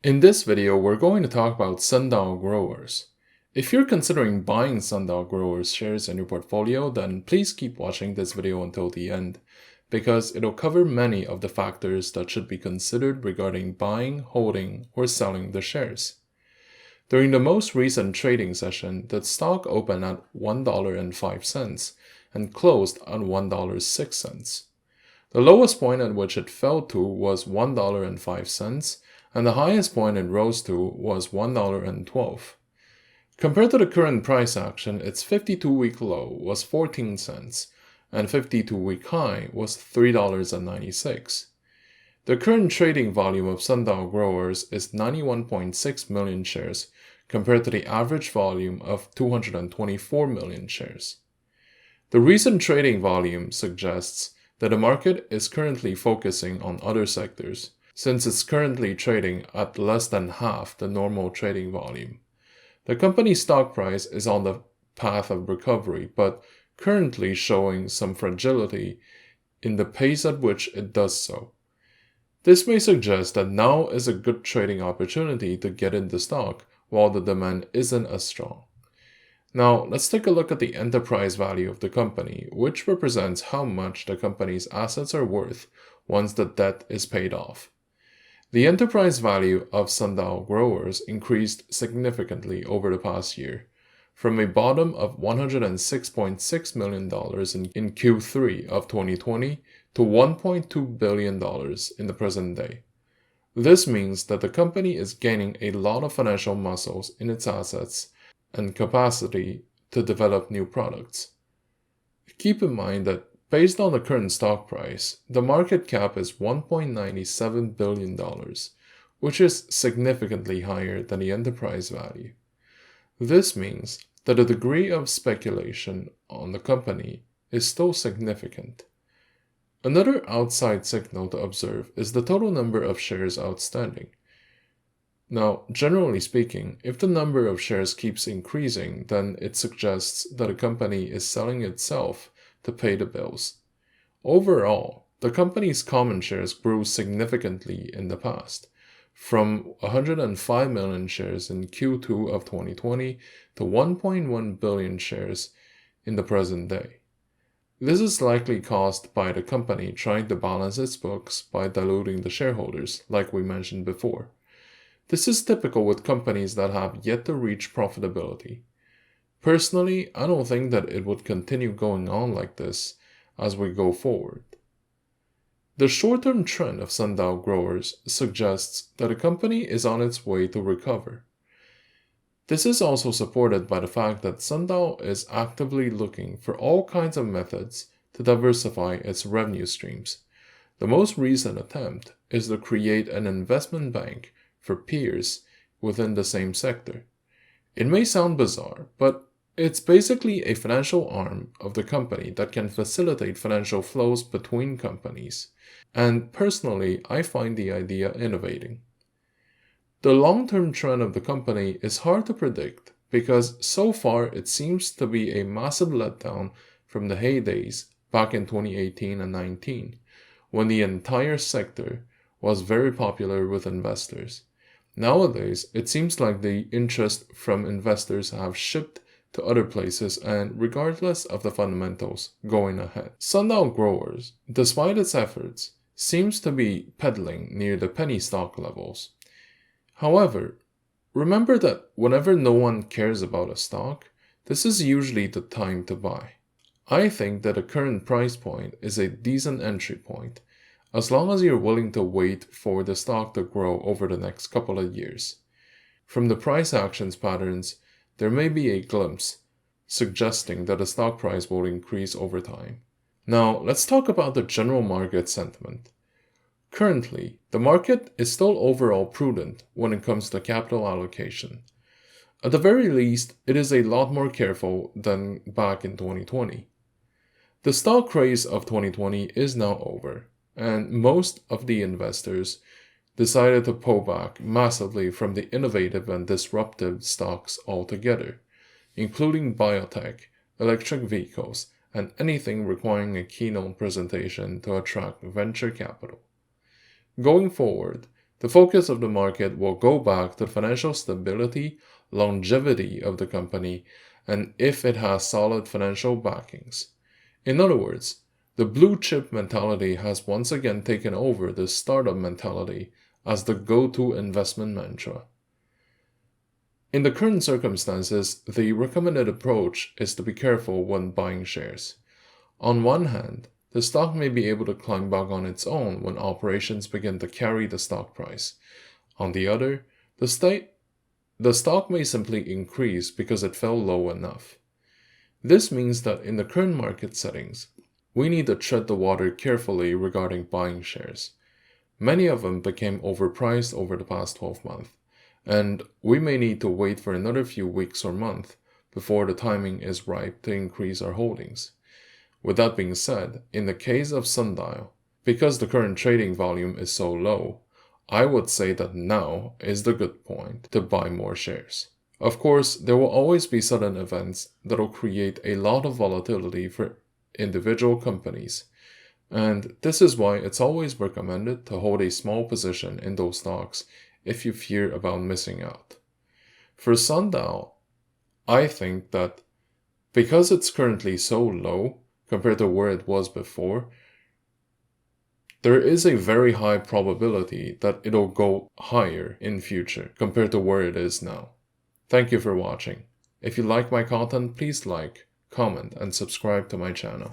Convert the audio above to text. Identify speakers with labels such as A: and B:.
A: In this video, we're going to talk about Sndl growers. If you're considering buying Sndl growers shares in your portfolio, then please keep watching this video until the end, because it'll cover many of the factors that should be considered regarding buying, holding, or selling the shares. During the most recent trading session, the stock opened at $1.05 and closed at $1.06. The lowest point at which it fell to was $1.05, and the highest point it rose to was $1.12. Compared to the current price action, its 52-week low was 14 cents, and 52-week high was $3.96. The current trading volume of Sndl growers is 91.6 million shares, compared to the average volume of 224 million shares. The recent trading volume suggests that the market is currently focusing on other sectors, since it's currently trading at less than half the normal trading volume. The company's stock price is on the path of recovery, but currently showing some fragility in the pace at which it does so. This may suggest that now is a good trading opportunity to get in the stock while the demand isn't as strong. Now, let's take a look at the enterprise value of the company, which represents how much the company's assets are worth once the debt is paid off. The enterprise value of Sndl growers increased significantly over the past year, from a bottom of $106.6 million in Q3 of 2020 to $1.2 billion in the present day. This means that the company is gaining a lot of financial muscles in its assets and capacity to develop new products. Keep in mind that based on the current stock price, the market cap is $1.97 billion, which is significantly higher than the enterprise value. This means that the degree of speculation on the company is still significant. Another outside signal to observe is the total number of shares outstanding. Now, generally speaking, if the number of shares keeps increasing, then it suggests that a company is selling itself to pay the bills. Overall, the company's common shares grew significantly in the past, from 105 million shares in Q2 of 2020 to 1.1 billion shares in the present day. This is likely caused by the company trying to balance its books by diluting the shareholders, like we mentioned before. This is typical with companies that have yet to reach profitability. Personally, I don't think that it would continue going on like this as we go forward. The short-term trend of Sndl growers suggests that the company is on its way to recover. This is also supported by the fact that Sndl is actively looking for all kinds of methods to diversify its revenue streams. The most recent attempt is to create an investment bank for peers within the same sector. It may sound bizarre, but it's basically a financial arm of the company that can facilitate financial flows between companies, and personally, I find the idea innovating. The long-term trend of the company is hard to predict because so far it seems to be a massive letdown from the heydays back in 2018 and 19, when the entire sector was very popular with investors. Nowadays, it seems like the interest from investors have shifted to other places and regardless of the fundamentals going ahead. Sndl growers, despite its efforts, seems to be peddling near the penny stock levels. However, remember that whenever no one cares about a stock, this is usually the time to buy. I think that the current price point is a decent entry point, as long as you're willing to wait for the stock to grow over the next couple of years. From the price actions patterns, there may be a glimpse suggesting that the stock price will increase over time. Now, let's talk about the general market sentiment. Currently, the market is still overall prudent when it comes to capital allocation. At the very least, it is a lot more careful than back in 2020. The stock craze of 2020 is now over, and most of the investors decided to pull back massively from the innovative and disruptive stocks altogether, including biotech, electric vehicles, and anything requiring a keynote presentation to attract venture capital. Going forward, The focus of the market will go back to the financial stability, longevity of the company, and if it has solid financial backings. In other words, the blue chip mentality has once again taken over the startup mentality as the go-to investment mantra. In the current circumstances, the recommended approach is to be careful when buying shares. On one hand, the stock may be able to climb back on its own when operations begin to carry the stock price. On the other, the stock may simply increase because it fell low enough. This means that in the current market settings, we need to tread the water carefully regarding buying shares. Many of them became overpriced over the past 12 months, and we may need to wait for another few weeks or months before the timing is ripe to increase our holdings. With that being said, in the case of Sndl, because the current trading volume is so low, I would say that now is the good point to buy more shares. Of course, there will always be sudden events that will create a lot of volatility for individual companies, and this is why it's always recommended to hold a small position in those stocks if you fear about missing out. For Sndl, I think that because it's currently so low compared to where it was before, there is a very high probability that it'll go higher in future compared to where it is now. Thank you for watching. If you like my content, please like, comment, and subscribe to my channel.